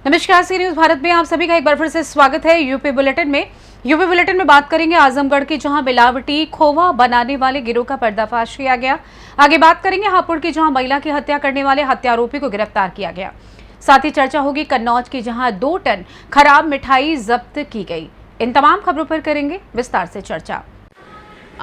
नमस्कार, सी न्यूज भारत में आप सभी का एक बार फिर से स्वागत है। यूपी बुलेटिन में बात करेंगे आजमगढ़ की, जहां मिलावटी खोवा बनाने वाले गिरोह का पर्दाफाश किया गया। आगे बात करेंगे हापुड़ की, जहां महिला की हत्या करने वाले हत्यारोपी को गिरफ्तार किया गया। साथ ही चर्चा होगी कन्नौज की, जहां 2 टन खराब मिठाई जब्त की गई। इन तमाम खबरों पर करेंगे विस्तार से चर्चा।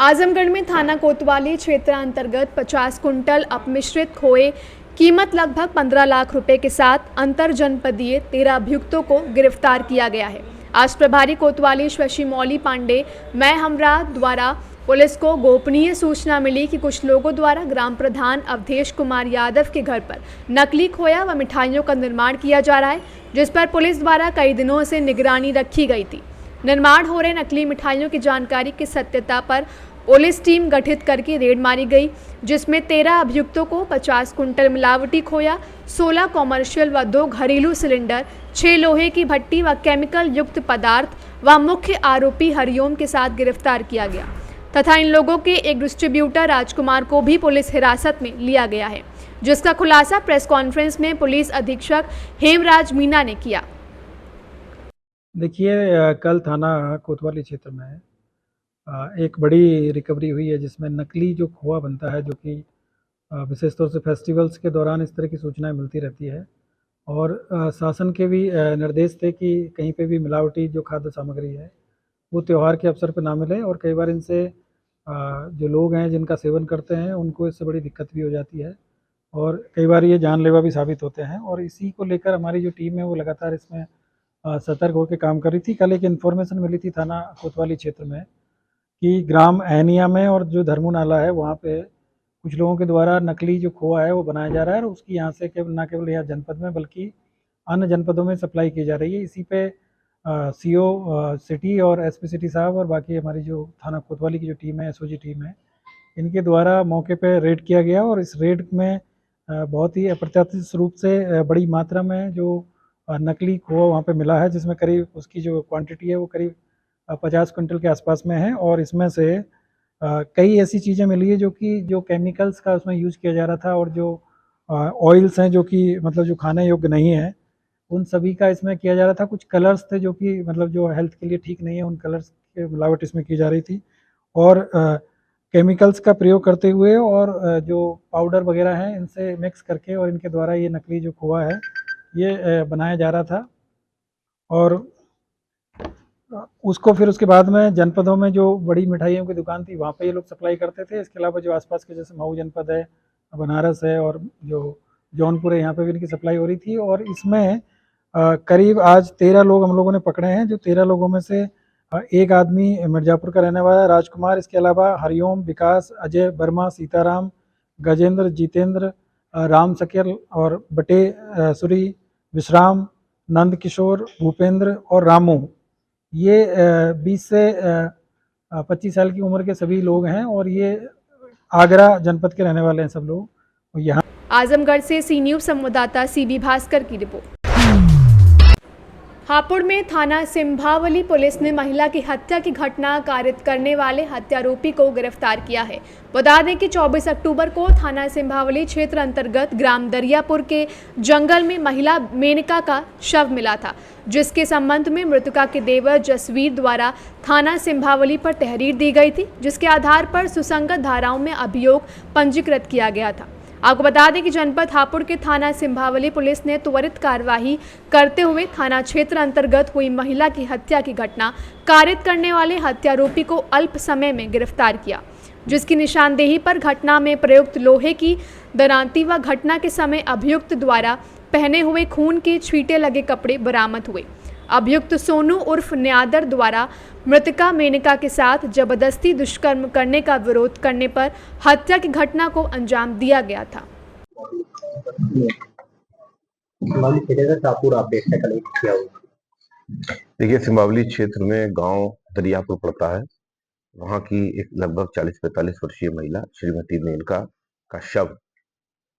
आजमगढ़ में थाना कोतवाली क्षेत्र अंतर्गत 50 कुंटल अपमिश्रित खोए कीमत लगभग 15 लाख रुपए के साथ अंतर जनपदीय 13 अभियुक्तों को गिरफ्तार किया गया है। आज प्रभारी कोतवाली शशि मौली पांडे मैं हमरा द्वारा पुलिस को गोपनीय सूचना मिली कि कुछ लोगों द्वारा ग्राम प्रधान अवधेश कुमार यादव के घर पर नकली खोया व मिठाइयों का निर्माण किया जा रहा है, जिस पर पुलिस द्वारा कई दिनों से निगरानी रखी गई थी। निर्माण हो रहे नकली मिठाइयों की जानकारी की सत्यता पर पुलिस टीम गठित करके रेड मारी गई, जिसमें 13 अभियुक्तों को 50 कुंटल मिलावटी खोया, 16 कॉमर्शियल व 2 घरेलू सिलेंडर, 6 लोहे की भट्टी व केमिकल युक्त पदार्थ व मुख्य आरोपी हरिओम के साथ गिरफ्तार किया गया तथा इन लोगों के एक डिस्ट्रीब्यूटर राजकुमार को भी पुलिस हिरासत में लिया गया है, जिसका खुलासा प्रेस कॉन्फ्रेंस में पुलिस अधीक्षक हेमराज मीना ने किया। देखिए, कल थाना कोतवाली क्षेत्र में एक बड़ी रिकवरी हुई है, जिसमें नकली जो खोआ बनता है, जो कि विशेष तौर से फेस्टिवल्स के दौरान इस तरह की सूचनाएं मिलती रहती है और शासन के भी निर्देश थे कि कहीं पे भी मिलावटी जो खाद्य सामग्री है वो त्यौहार के अवसर पर ना मिले। और कई बार इनसे जो लोग हैं जिनका सेवन करते हैं उनको इससे बड़ी दिक्कत भी हो जाती है और कई बार ये जानलेवा भी साबित होते हैं। और इसी को लेकर हमारी जो टीम है वो लगातार इसमें सतर्क होकर काम कर रही थी। कल एक इन्फॉर्मेशन मिली थी थाना कोतवाली क्षेत्र में कि ग्राम ऐनिया में और जो धर्मू नाला है वहाँ पे कुछ लोगों के द्वारा नकली जो खोआ है वो बनाया जा रहा है और उसकी यहाँ से न केवल यहाँ जनपद में बल्कि अन्य जनपदों में सप्लाई की जा रही है। इसी पे सीओ सिटी और एसपी सिटी साहब और बाकी हमारी जो थाना कोतवाली की जो टीम है, एसओजी टीम है, इनके द्वारा मौके पे रेड किया गया और इस रेड में बहुत ही अप्रत्याशित रूप से बड़ी मात्रा में जो नकली खोआ वहाँ पे मिला है, जिसमें करीब उसकी जो क्वांटिटी है वो करीब 50 क्विंटल के आसपास में है। और इसमें से कई ऐसी चीज़ें मिली है जो केमिकल्स का उसमें यूज़ किया जा रहा था और जो ऑयल्स हैं जो कि मतलब जो खाने योग्य नहीं है, उन सभी का इसमें किया जा रहा था। कुछ कलर्स थे जो कि मतलब जो हेल्थ के लिए ठीक नहीं है, उन कलर्स की मिलावट इसमें की जा रही थी और केमिकल्स का प्रयोग करते हुए और जो पाउडर वगैरह हैं इनसे मिक्स करके और इनके द्वारा ये नकली जो खोआ है ये बनाया जा रहा था। और उसको फिर उसके बाद में जनपदों में जो बड़ी मिठाइयों की दुकान थी वहाँ पे ये लोग सप्लाई करते थे। इसके अलावा जो आसपास के जैसे मऊ जनपद है, बनारस है और जो जौनपुर है, यहाँ पे भी इनकी सप्लाई हो रही थी। और इसमें करीब आज 13 लोग हम लोगों ने पकड़े हैं, जो 13 लोगों में से एक आदमी मिर्जापुर का रहने वाला है, राजकुमार। इसके अलावा हरिओम, विकास, अजय वर्मा, सीताराम, गजेंद्र, जितेंद्र, राम सकेल और बटे सुरी, विश्राम, नंद किशोर, भूपेंद्र और रामू, ये 20 से 25 साल की उम्र के सभी लोग हैं और ये आगरा जनपद के रहने वाले हैं सब लोग। यहाँ आजमगढ़ से सी न्यूज संवाददाता सीबी भास्कर की रिपोर्ट। हापुड़ में थाना सिंभावली पुलिस ने महिला की हत्या की घटना कारित करने वाले हत्यारोपी को गिरफ्तार किया है। बता दें कि 24 अक्टूबर को थाना सिंभावली क्षेत्र अंतर्गत ग्राम दरियापुर के जंगल में महिला मेनका का शव मिला था, जिसके संबंध में मृतका के देवर जसवीर द्वारा थाना सिंभावली पर तहरीर दी गई थी, जिसके आधार पर सुसंगत धाराओं में अभियोग पंजीकृत किया गया था। आपको बता दें कि जनपद हापुड़ के थाना सिंभावली पुलिस ने त्वरित कार्यवाही करते हुए थाना क्षेत्र अंतर्गत हुई महिला की हत्या की घटना कारित करने वाले हत्यारोपी को अल्प समय में गिरफ्तार किया, जिसकी निशानदेही पर घटना में प्रयुक्त लोहे की दरांती व घटना के समय अभियुक्त द्वारा पहने हुए खून के छींटे लगे कपड़े बरामद हुए। अभियुक्त सोनू उर्फ न्यादर द्वारा मृतका मेनका के साथ जबरदस्ती दुष्कर्म करने का विरोध करने पर हत्या की घटना को अंजाम दिया गया था। देखिए, सिंभावली क्षेत्र में गांव दरियापुर पड़ता है। वहां की एक लगभग 40-45 वर्षीय महिला श्रीमती मेनका का शव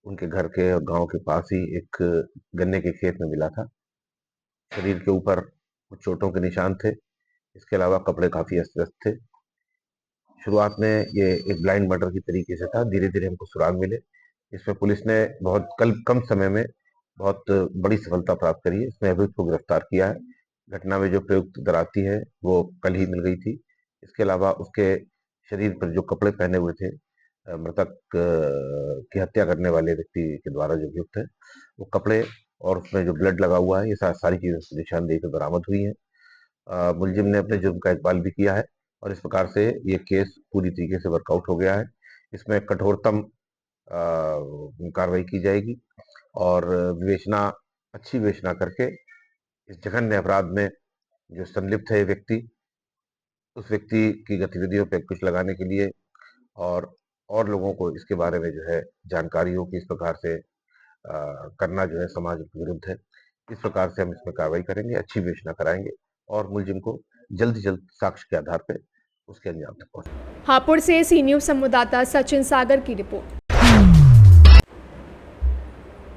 उनके घर के और गांव के पास ही एक गन्ने के खेत में मिला था। शरीर के ऊपर कुछ चोटों के निशान थे, इसके अलावा कपड़े काफी अस्त-व्यस्त थे। शुरुआत में ये एक ब्लाइंड मर्डर की तरीके से था, धीरे धीरे हमको सुराग मिले। इसमें पुलिस ने बहुत कम समय में बहुत बड़ी सफलता प्राप्त करी है। इसमें अभियुक्त को गिरफ्तार किया है। घटना में जो प्रयुक्त दराती है वो कल ही मिल गई थी। इसके अलावा उसके शरीर पर जो कपड़े पहने हुए थे मृतक की हत्या करने वाले व्यक्ति के द्वारा जो अभियुक्त है, वो कपड़े और उसमें जो ब्लड लगा हुआ है, ये सारी चीजें निशानदेही पे बरामद हुई हैं। मुलजिम ने अपने जुर्म का इकबाल भी किया है और इस प्रकार से ये केस पूरी तरीके से वर्कआउट हो गया है। इसमें कठोरतम कार्रवाई की जाएगी और अच्छी विवेचना करके इस जघन्य अपराध में जो संलिप्त है व्यक्ति, उस व्यक्ति की गतिविधियों पे अंकुश लगाने के लिए और लोगों को इसके बारे में जो है जानकारी हो कि इस प्रकार से करना जो है समाज के विरुद्ध है। इस प्रकार से हम इसमें कार्रवाई करेंगे, अच्छी विवेचना कराएंगे और मुलजिम को जल्द से जल्द साक्ष्य के आधार पर उसके अंजाम तक पहुंचाएंगे। हापुड़ से सी न्यूज़ संवाददाता सचिन सागर की रिपोर्ट।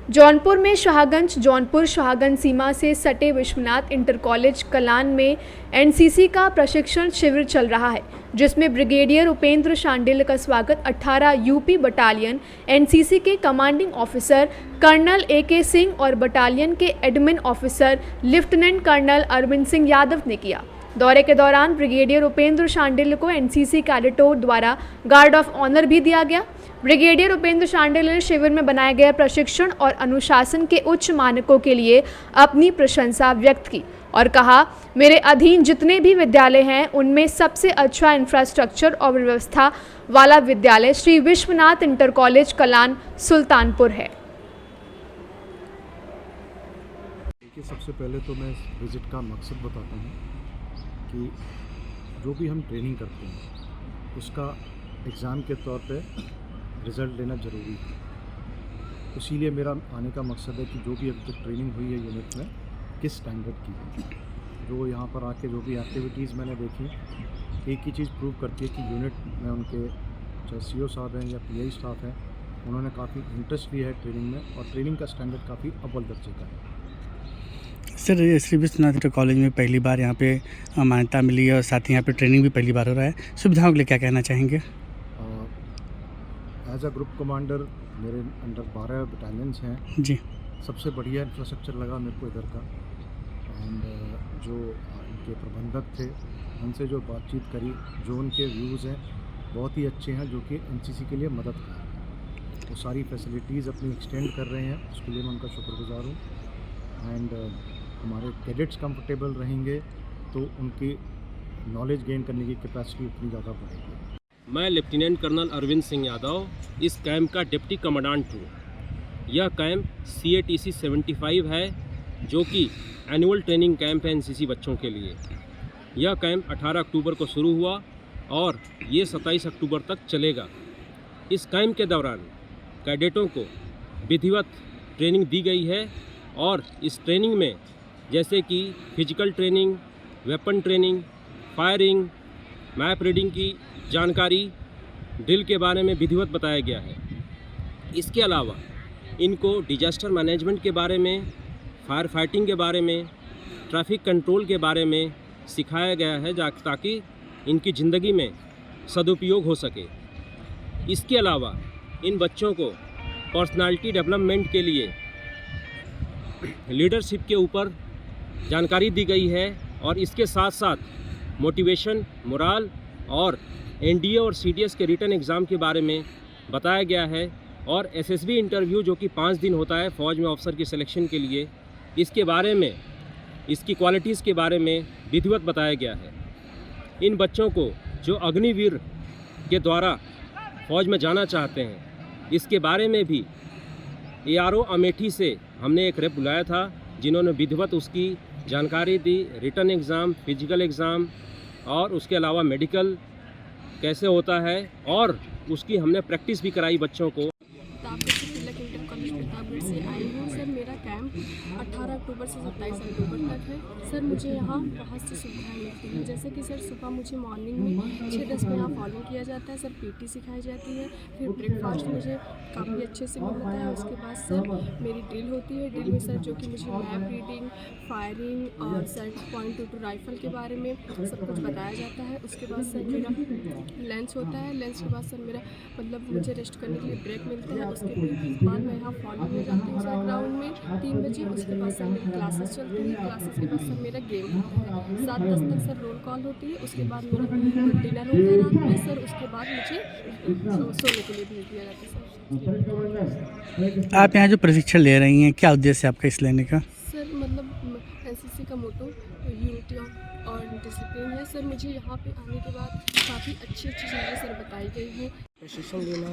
जौनपुर में जौनपुर शाहगंज सीमा से सटे विश्वनाथ इंटर कॉलेज कलान में एनसीसी का प्रशिक्षण शिविर चल रहा है, जिसमें ब्रिगेडियर उपेंद्र शांडिल्य का स्वागत 18 यूपी बटालियन एनसीसी के commanding officer colonel AK Singh और बटालियन के admin officer lieutenant colonel Arvind Singh Yadav ने किया। दौरे के दौरान ब्रिगेडियर उपेंद्र शांडिल्य को एनसीसी कैडेटों द्वारा गार्ड ऑफ ऑनर भी दिया गया। ब्रिगेडियर उपेंद्र शांडिल्य ने शिविर में बनाए गए प्रशिक्षण और अनुशासन के उच्च मानकों के लिए अपनी प्रशंसा व्यक्त की और कहा, मेरे अधीन जितने भी विद्यालय हैं उनमें सबसे अच्छा इंफ्रास्ट्रक्चर और व्यवस्था वाला विद्यालय श्री विश्वनाथ इंटर कॉलेज कलान सुल्तानपुर है। देखिए, सबसे पहले तो मैं इस विज़िट का मकसद बताता हूँ कि जो भी हम ट्रेनिंग करते हैं उसका एग्ज़ाम के तौर पे रिज़ल्ट लेना ज़रूरी है। इसीलिए मेरा आने का मकसद है कि जो भी अब तक ट्रेनिंग हुई है यूनिट में किस स्टैंडर्ड की है। जो यहाँ पर आके जो भी एक्टिविटीज़ मैंने देखी, एक ही चीज़ प्रूव करती है कि यूनिट में उनके चाहे CO साहब हैं या PI स्टाफ हैं, उन्होंने काफ़ी इंटरेस्ट लिया है ट्रेनिंग में और ट्रेनिंग का स्टैंडर्ड काफ़ी अव्वल दर्जे का है। Sir, Shri Vishwanath inter college में पहली बार यहाँ पे मान्यता मिली है और साथ ही यहाँ पे ट्रेनिंग भी पहली बार हो रहा है। सुविधाओं के लिए क्या कहना चाहेंगे? एज अ ग्रुप कमांडर मेरे अंडर 12 बटालियंस हैं जी। सबसे बढ़िया इंफ्रास्ट्रक्चर लगा मेरे को इधर का। एंड जो इनके प्रबंधक थे उनसे जो बातचीत करी, जो उनके व्यूज़ हैं बहुत ही अच्छे हैं, जो कि एनसीसी के लिए मदद कर रहे हैं। वो सारी फैसिलिटीज़ अपनी एक्सटेंड कर रहे हैं, उसके लिए मैं उनका शुक्रगुजार हूँ। एंड हमारे कैडेट्स कंफर्टेबल रहेंगे तो उनकी नॉलेज गेन करने की कैपेसिटी उतनी ज़्यादा बढ़ेगी। मैं लेफ्टिनेंट कर्नल अरविंद सिंह यादव इस कैंप का डिप्टी कमांडेंट हूँ। यह कैंप CATC 75 है, जो कि एनुअल ट्रेनिंग कैंप है एनसीसी बच्चों के लिए। यह कैंप 18 अक्टूबर को शुरू हुआ और ये 27 अक्टूबर तक चलेगा। इस कैंप के दौरान कैडेटों को विधिवत ट्रेनिंग दी गई है और इस ट्रेनिंग में जैसे कि physical training, weapon training, firing, map reading की जानकारी, ड्रिल के बारे में विधिवत बताया गया है। इसके अलावा इनको डिजास्टर मैनेजमेंट के बारे में, फायर फाइटिंग के बारे में, ट्रैफिक कंट्रोल के बारे में सिखाया गया है ताकि इनकी ज़िंदगी में सदुपयोग हो सके। इसके अलावा इन बच्चों को पर्सनालिटी डेवलपमेंट के लिए लीडरशिप के ऊपर जानकारी दी गई है और इसके साथ साथ मोटिवेशन, मोराल और NDA और CDS के रिटन एग्ज़ाम के बारे में बताया गया है और SSB इंटरव्यू जो कि 5 दिन होता है फ़ौज में ऑफिसर की सिलेक्शन के लिए, इसके बारे में, इसकी क्वालिटीज़ के बारे में विधिवत बताया गया है। इन बच्चों को जो अग्निवीर के द्वारा फ़ौज में जाना चाहते हैं, इसके बारे में भी ARO अमेठी से हमने एक रेप बुलाया था, जिन्होंने विधिवत उसकी जानकारी दी। रिटन एग्ज़ाम, फिजिकल एग्ज़ाम और उसके अलावा मेडिकल कैसे होता है और उसकी हमने प्रैक्टिस भी कराई बच्चों को। तिलक इंटर कॉलेज प्रतापगढ़ से आई हूँ। सर, मेरा कैंप 18 अक्टूबर से 27 अक्टूबर तक है। सर मुझे यहाँ बहुत सी सुविधाएं मिलती हैं, जैसे कि सर सुबह मुझे मॉर्निंग में 6-10 में यहाँ फॉलो किया जाता है। सर पीटी सिखाई जाती है, फिर ब्रेकफास्ट मुझे काफ़ी अच्छे से मिलता है। उसके बाद सर मेरी ड्रिल होती है। ड्रिल में सर जो कि मुझे मैप रीडिंग, फायरिंग और सर .22 राइफ़ल के बारे में सब कुछ बताया जाता है। उसके बाद सर मेरा लंच होता है। लंच के बाद सर मेरा मतलब मुझे रेस्ट करने के लिए ब्रेक मिलता है। उसके बाद मैं यहाँ फॉलो में जाती हूँ सर ग्राउंड में 3 बजे। उसके बाद सर मेरी क्लासेस चलती हैं। क्लासेस के बाद सर मेरा गेम होता है। 7-10 तक सर रोल कॉल होती है। उसके बाद मेरा डिनर होता है रात में सर। उसके बाद मुझे सोने के लिए भेज दिया जाता है सर। आप यहाँ जो प्रशिक्षण ले रही हैं, क्या उद्देश्य है आपका इस लेने का? सर मतलब एनसीसी का मोटो यूनिटी और डिसिप्लिन है। सर मुझे यहाँ पे आने के बाद काफ़ी अच्छी चीज़ें सर बताई गई हैं। प्रशिक्षण लेना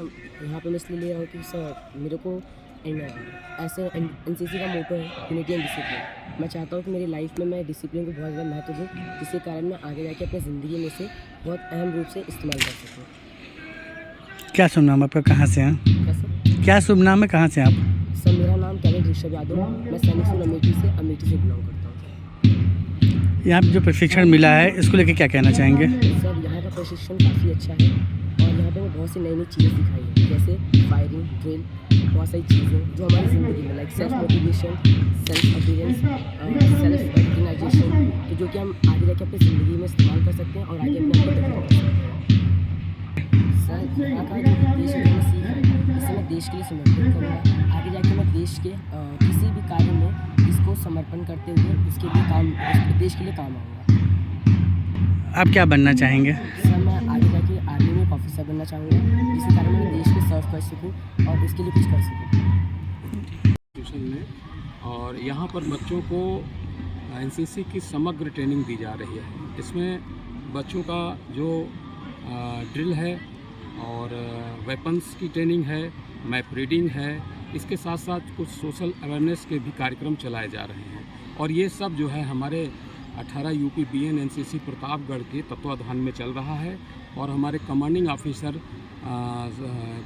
यहाँ पे मैं इसलिए ले रहा हूँ कि सर मेरे को ऐसे एनसीसी का मोटो है यूनिटी एंड डिसिप्लिन। मैं चाहता हूँ कि मेरी लाइफ में मैं डिसिप्लिन को बहुत ज़्यादा महत्व दूँ, जिसके कारण मैं आगे जाके अपनी ज़िंदगी में से बहुत अहम रूप से इस्तेमाल कर सकूँ। क्या शुभ नाम आपका, कहाँ से हैं? क्या शुभ नाम है, कहाँ से हैं आप? सर मेरा नाम कैडेट ऋषभ यादव, मैं सैनिक स्कूल अमेठी से बिलोंग करता हूँ। यहाँ पे जो प्रशिक्षण मिला है इसको लेकर क्या कहना चाहेंगे? सर यहाँ का प्रशिक्षण काफ़ी अच्छा है और यहाँ पे मैं बहुत सी नई नई चीज़ें सिखाई हैं, जैसे फायरिंग, ड्रिल, बहुत सारी चीज़ें जो हमारी ज़िंदगी में like self motivation, self appearance, self organization, तो जो कि हम आगे जाके अपनी ज़िंदगी में इस्तेमाल कर सकते हैं और आगे अपने आप को डेवलप कर सकते हैं। सर यहाँ का जो उद्देश्य मैंने सीखा है इससे मैं देश के लिए समर्पित करूँगा। आगे जाके मैं देश के किसी भी कार्य में इसको समर्पण करते हुए देश के लिए काम आऊँगा। आप क्या बनना चाहेंगे? सर मैं आगे जाके आर्मी में एक ऑफिसर बनना चाहूँगा, जिसके कारण मैं देश के सर्व कर सकूँ और इसके लिए कुछ कर सकूँ। और यहाँ पर बच्चों को एनसीसी की समग्र ट्रेनिंग दी जा रही है। इसमें बच्चों का जो ड्रिल है और वेपन्स की ट्रेनिंग है, मैप रीडिंग है, इसके साथ साथ कुछ सोशल अवेयरनेस के भी कार्यक्रम चलाए जा रहे हैं। और ये सब जो है हमारे 18 यूपी BN NCC प्रतापगढ़ के तत्वाधान में चल रहा है और हमारे commanding officer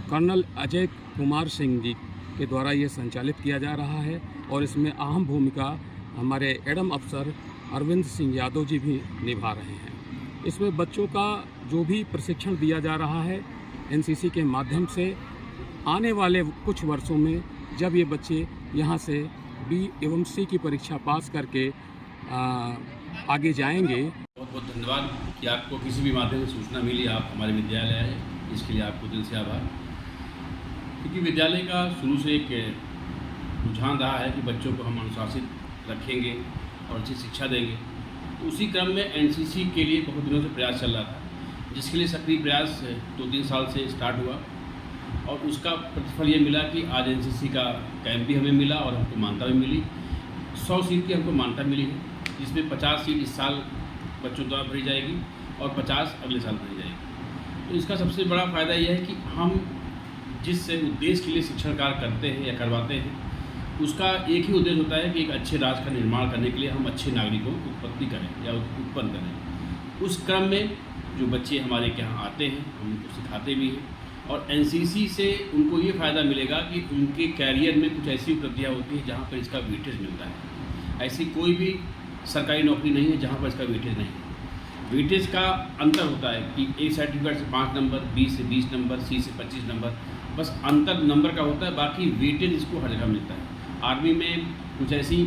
colonel Ajay Kumar Singh ji के द्वारा ये संचालित किया जा रहा है। और इसमें अहम भूमिका हमारे एडम अफसर अरविंद सिंह यादव जी भी निभा रहे हैं। इसमें बच्चों का जो भी प्रशिक्षण दिया जा रहा है एनसीसी के माध्यम से, आने वाले कुछ वर्षों में जब ये बच्चे यहाँ से B एवं C की परीक्षा पास करके आगे जाएंगे। बहुत बहुत धन्यवाद कि आपको किसी भी माध्यम से सूचना मिली, आप हमारे विद्यालय आए, इसके लिए आपको दिल से आभार। क्योंकि विद्यालय का शुरू से एक रुझान रहा है कि बच्चों को हम अनुशासित रखेंगे और अच्छी शिक्षा देंगे। तो उसी क्रम में एनसीसी के लिए बहुत दिनों से प्रयास चल रहा था, जिसके लिए सक्रिय प्रयास 2-3 साल से स्टार्ट हुआ और उसका प्रतिफल ये मिला कि आज एनसीसी का कैंप भी हमें मिला और हमको मान्यता भी मिली। 100 सीट की हमको मान्यता मिली है, जिसमें 50 सीट इस साल बच्चों द्वारा भरी जाएगी और 50 अगले साल भरी जाएगी। तो इसका सबसे बड़ा फ़ायदा यह है कि हम जिस उद्देश्य के लिए शिक्षण कार्य करते हैं या करवाते हैं, उसका एक ही उद्देश्य होता है कि एक अच्छे राष्ट्र का निर्माण करने के लिए हम अच्छे नागरिकों की उत्पत्ति करें या उत्पन्न करें। उस क्रम में जो बच्चे हमारे यहाँ आते हैं हम उनको सिखाते भी हैं और एनसीसी से उनको ये फ़ायदा मिलेगा कि उनके कैरियर में कुछ ऐसी उपलब्धियाँ होती हैं जहाँ पर इसका वेटेज मिलता है। ऐसी कोई भी सरकारी नौकरी नहीं है जहाँ पर इसका वेटेज नहीं है। वेटेज का अंतर होता है कि A सर्टिफिकेट से 5 नंबर, B से 20 नंबर, C से 25 नंबर, बस अंतर नंबर का होता है, बाकी वेटेज इसको हर जगह मिलता है। आर्मी में कुछ ऐसी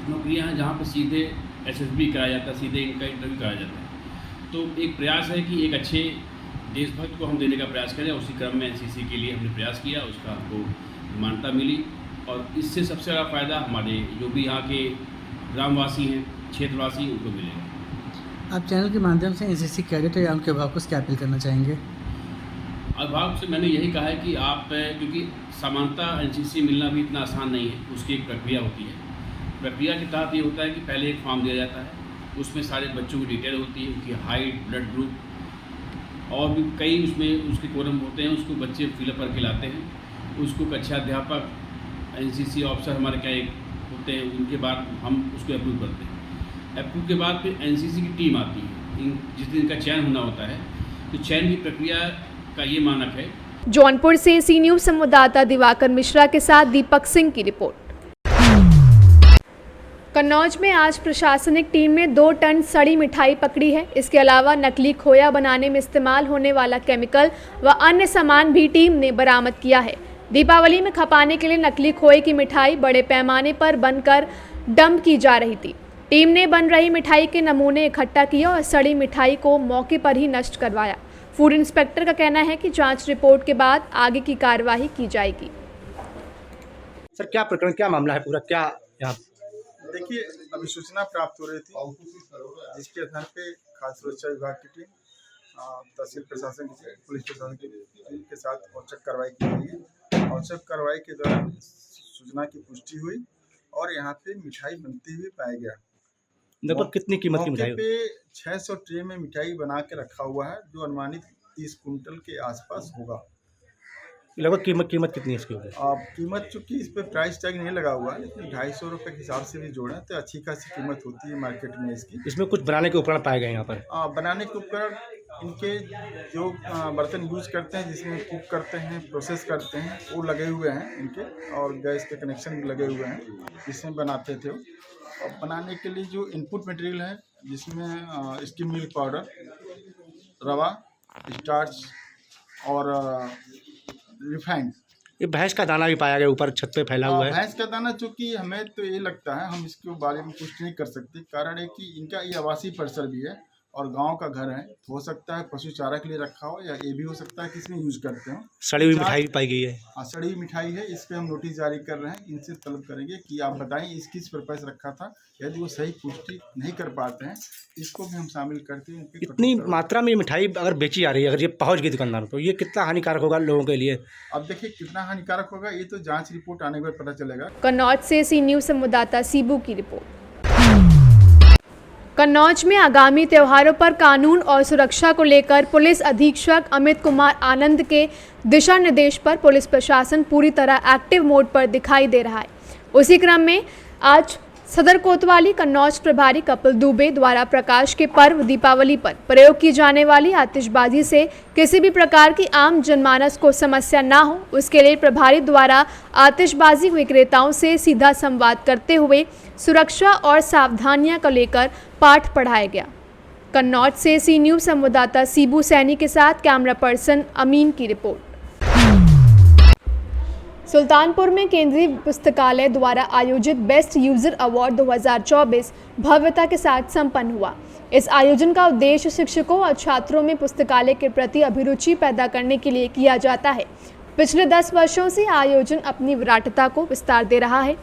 नौकरियाँ हैं जहाँ पर सीधे SSB कराया जाता है, सीधे इनका इंटरव्यू कराया जाता है। तो एक प्रयास है कि एक अच्छे देशभक्त को हम देने का प्रयास करें। उसी क्रम में एनसीसी के लिए हमने प्रयास किया, उसका हमको मान्यता मिली और इससे सबसे बड़ा फ़ायदा हमारे जो भी यहाँ के ग्रामवासी हैं, क्षेत्रवासी, उनको मिलेगा। आप चैनल के माध्यम से एनसीसी कैडेट या उनके अभिभावकों से क्या अपील करना चाहेंगे? अभिभावक से मैंने यही कहा है कि आप, क्योंकि सामान्यतः एनसीसी मिलना भी इतना आसान नहीं है, उसकी एक प्रक्रिया होती है। प्रक्रिया के तहत ये होता है कि पहले एक फॉर्म दिया जाता है, उसमें सारे बच्चों की डिटेल होती है, उनकी हाइट, ब्लड ग्रुप और भी कई उसमें उसके कोरम होते हैं, उसको बच्चे फिलअप करके लाते हैं। उसको कक्षा अध्यापक, एनसीसी ऑफिसर हमारे क्या एक होते हैं, उनके बाद हम उसको अप्रूव करते हैं। अप्रूव के बाद फिर एनसीसी की टीम आती है, जिस दिन का चयन होना होता है, तो चयन की प्रक्रिया का ये मानक है। जौनपुर से सी न्यूज़ संवाददाता दिवाकर मिश्रा के साथ दीपक सिंह की रिपोर्ट। कन्नौज में आज प्रशासनिक टीम ने 2 टन सड़ी मिठाई पकड़ी है। इसके अलावा नकली खोया बनाने में इस्तेमाल होने वाला केमिकल व अन्य सामान भी टीम ने बरामद किया है। दीपावली में खपाने के लिए नकली खोए की मिठाई बड़े पैमाने पर बनकर डंप की जा रही थी। टीम ने बन रही मिठाई के नमूने इकट्ठा किए और सड़ी मिठाई को मौके पर ही नष्ट करवाया। फूड इंस्पेक्टर का कहना है कि जांच रिपोर्ट के बाद आगे की कार्रवाई की जाएगी। सर, क्या प्रकरण, क्या मामला है पूरा, क्या यहाँ? देखिए, अभी सूचना प्राप्त हो रही थी जिसके आधार पे खाद्य सुरक्षा विभाग की टीम, तहसील प्रशासन की पुलिस प्रशासन की टीम के साथ औचक कार्रवाई की गई है। औचक कार्रवाई के दौरान सूचना की पुष्टि हुई और यहाँ पे मिठाई बनती हुई पाया गया। लगभग कितनी कीमत की मिठाई? पे 600 ट्रे में मिठाई बना के रखा हुआ है, जो अनुमानित 30 कुंटल के आसपास होगा। लगभग कीमत कितनी है इसकी? कीमत चूँकि इस पर प्राइस टैग नहीं लगा हुआ है, लेकिन 250 रुपये के हिसाब से भी जोड़ें तो अच्छी खासी कीमत होती है मार्केट में इसकी। इसमें कुछ बनाने के उपकरण पाए गए यहाँ पर? बनाने के उपकरण इनके जो बर्तन यूज करते हैं, जिसमें कुक करते हैं, प्रोसेस करते हैं, वो लगे हुए हैं इनके, और गैस के कनेक्शन भी लगे हुए हैं जिसमें बनाते थे। और बनाने के लिए जो इनपुट मटेरियल है, जिसमें स्किम मिल्क पाउडर, रवा, स्टार्च और रिफाइंड। ये भैंस का दाना भी पाया गया ऊपर छत पे फैला हुआ है। भैंस का दाना, चूँकि हमें तो ये लगता है, हम इसके बारे में कुछ नहीं कर सकते। कारण है कि इनका ये आवासीय परिसर भी है और गांव का घर है, हो सकता है पशु चारा के लिए रखा हो, या ये भी हो सकता है कि इसमें यूज करते हो। सड़ी हुई मिठाई भी पाई गई है। हाँ, सड़ी हुई मिठाई है। इस पे हम नोटिस जारी कर रहे हैं। इनसे तलब करेंगे कि आप बताएं इस किस पर्पज रखा था। यदि वो सही पुष्टि नहीं कर पाते हैं, इसको भी हम शामिल करते हैं। इतनी मात्रा में मिठाई अगर बेची जा रही है, अगर ये पहुंच गई दुकानदारों तो ये कितना हानिकारक होगा लोगों के लिए? अब देखिए कितना हानिकारक होगा, ये तो जांच रिपोर्ट आने के बाद पता चलेगा। कन्नौज से सी न्यूज़ संवाददाता सीबू की रिपोर्ट। कन्नौज में आगामी त्योहारों पर कानून और सुरक्षा को लेकर पुलिस अधीक्षक अमित कुमार आनंद के दिशा निर्देश पर पुलिस प्रशासन पूरी तरह एक्टिव मोड पर दिखाई दे रहा है। उसी क्रम में आज सदर कोतवाली कन्नौज प्रभारी कपिल दुबे द्वारा प्रकाश के पर्व दीपावली पर प्रयोग की जाने वाली आतिशबाजी से किसी भी प्रकार की आम जनमानस को समस्या ना हो, उसके लिए प्रभारी द्वारा आतिशबाजी विक्रेताओं से सीधा संवाद करते हुए सुरक्षा और सावधानियां को लेकर पाठ पढ़ाया गया। कन्नौज से सी न्यूज़ संवाददाता सीबू सैनी के साथ कैमरा पर्सन अमीन की रिपोर्ट। सुल्तानपुर में केंद्रीय पुस्तकालय द्वारा आयोजित बेस्ट यूजर अवार्ड 2024 भव्यता के साथ संपन्न हुआ। इस आयोजन का उद्देश्य शिक्षकों और छात्रों में पुस्तकालय के प्रति अभिरुचि पैदा करने के लिए किया जाता है। पिछले 10 वर्षों से आयोजन अपनी विराटता को विस्तार दे रहा है।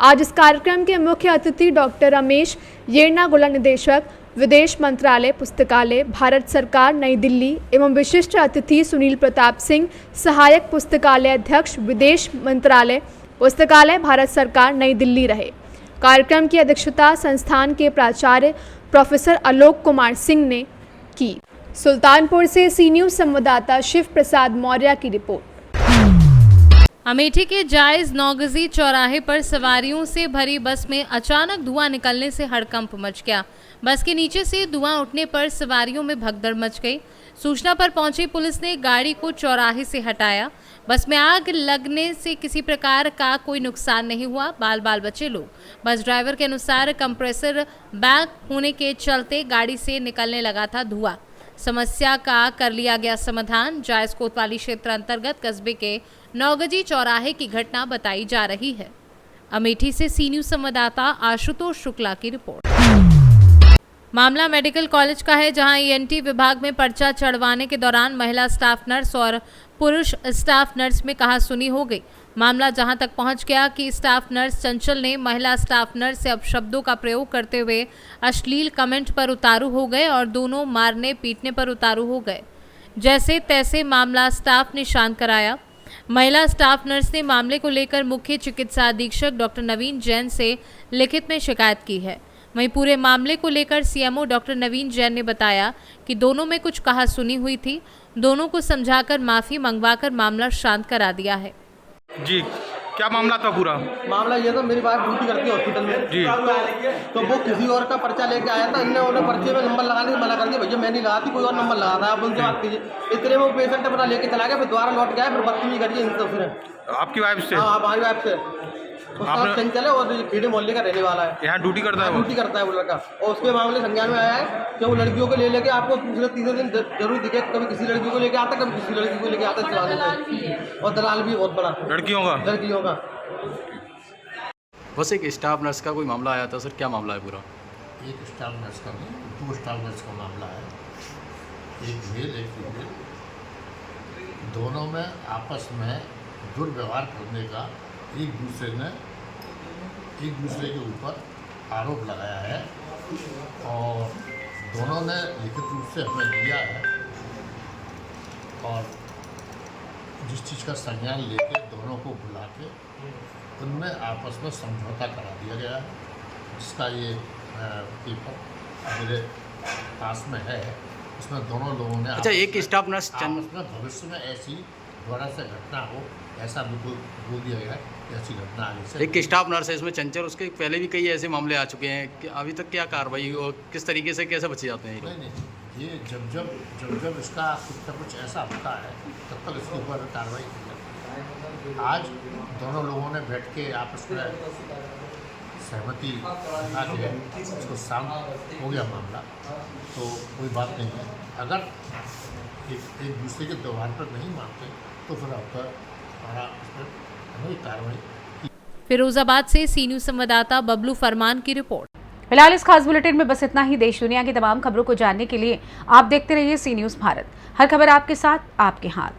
आज इस कार्यक्रम के मुख्य अतिथि डॉक्टर रमेश येरनागुला, निदेशक विदेश मंत्रालय पुस्तकालय भारत सरकार नई दिल्ली एवं विशिष्ट अतिथि सुनील प्रताप सिंह, सहायक पुस्तकालय अध्यक्ष विदेश मंत्रालय पुस्तकालय भारत सरकार नई दिल्ली रहे। कार्यक्रम की अध्यक्षता संस्थान के प्राचार्य प्रोफेसर आलोक कुमार सिंह ने की। सुल्तानपुर से सी न्यूज़ संवाददाता शिव प्रसाद मौर्य की रिपोर्ट। अमेठी के जायज नौगजी चौराहे पर सवारियों से भरी बस में अचानक धुआं निकलने से हड़कंप मच गया। बस के नीचे से धुआं उठने पर सवारियों में भगदड़ मच गई। सूचना पर पहुंची पुलिस ने गाड़ी को चौराहे से हटाया। बस में आग लगने से किसी प्रकार का कोई नुकसान नहीं हुआ, बाल बचे लोग। बस ड्राइवर के अनुसार कंप्रेसर बैक होने के चलते गाड़ी से निकलने लगा था धुआं। समस्या का कर लिया गया समाधान। जायज कोतवाली क्षेत्र अंतर्गत कस्बे के नौगजी चौराहे की घटना बताई जा रही है। अमेठी से सी न्यूज़ संवाददाता आशुतोष शुक्ला की रिपोर्ट। मामला मेडिकल कॉलेज का है, जहां ईएनटी विभाग में पर्चा चढ़वाने के दौरान महिला स्टाफ नर्स और पुरुष स्टाफ नर्स में कहासुनी हो गई। मामला जहां तक पहुंच गया कि स्टाफ नर्स चंचल ने महिला स्टाफ नर्स से अपशब्दों का प्रयोग करते हुए अश्लील कमेंट पर उतारू हो गए और दोनों मारने पीटने पर उतारू हो गए। जैसे तैसे मामला स्टाफ ने शांत कराया। महिला स्टाफ नर्स ने मामले को लेकर मुख्य चिकित्सा अधीक्षक डॉक्टर नवीन जैन से लिखित में शिकायत की है। वहीं पूरे मामले को लेकर सीएमओ डॉक्टर नवीन जैन ने बताया कि दोनों में कुछ कहासुनी हुई थी। दोनों को समझाकर माफी मंगवाकर मामला शांत करा दिया है। जी, क्या मामला था पूरा? मामला ये था, मेरी बात ड्यूटी करती है हॉस्पिटल में जी, तो वो किसी और का पर्चा लेके आया था। इनने उन्हें पर्चे में नंबर लगाने से मना कर दिया। भैया मैं नहीं लगाती, कोई और नंबर लगा था, आप उनसे बात कीजिए। इतने में वो पेशेंट अपना लेके चला गया, फिर दोबारा लौट गया, फिर बदतमीजी करिए इनसे। फिर आपकी वाइफ से? हाँ, हमारी वाइफ से। उसका नाम चंचल है और ये खेड़े मोहल्ले का रहने वाला है। यहाँ ड्यूटी करता है वो? ड्यूटी करता है वो लड़का। और उसके मामले संज्ञान में आया है कि वो लड़कियों को ले लेके आपको दूसरे तीसरे दिन जरूर दिखे, कभी किसी लड़की को लेके आता, कभी किसी लड़की को लेके आता है। और दलाल भी बहुत बड़ा लड़कियों का। बस एक स्टाफ नर्स का कोई मामला आया था सर, क्या मामला है पूरा? एक स्टाफ नर्स का नहीं, 2 स्टाफ नर्स का मामला है। एक मेल एक फीमेल, दोनों में आपस में दुर्व्यवहार करने का एक दूसरे के ऊपर आरोप लगाया है और दोनों ने लिखित रूप से हमें दिया है और जिस चीज़ का संज्ञान लेके दोनों को बुला के उनमें आपस में समझौता करा दिया गया है, जिसका ये पेपर मेरे पास में है। इसमें दोनों लोगों ने अच्छा, एक स्टाफ नर्स आपस में भविष्य में ऐसी दोबारा से घटना हो ऐसा बिल्कुल बोल दिया गया है, ऐसी घटना आगे से। एक स्टाफ नर्स है इसमें चंचल, उसके पहले भी कई ऐसे मामले आ चुके हैं कि अभी तक क्या कार्रवाई और किस तरीके से कैसे बचे जाते हैं? नहीं, ये जब इसका कुछ न कुछ ऐसा होता है तब तक इसके ऊपर कार्रवाई की जाती है। आज दोनों लोगों ने बैठ के आपस में सहमति बना के इसको शांत हो गया मामला, तो कोई बात नहीं है। अगर एक दूसरे के व्यवहार पर नहीं मानते तो फिर हमारा इस पर हमें कार्रवाई। फिरोजाबाद से सी न्यूज़ संवाददाता बबलू फरमान की रिपोर्ट। फिलहाल इस खास बुलेटिन में बस इतना ही। देश दुनिया की तमाम खबरों को जानने के लिए आप देखते रहिए सी न्यूज़ भारत। हर खबर आपके साथ, आपके हाथ।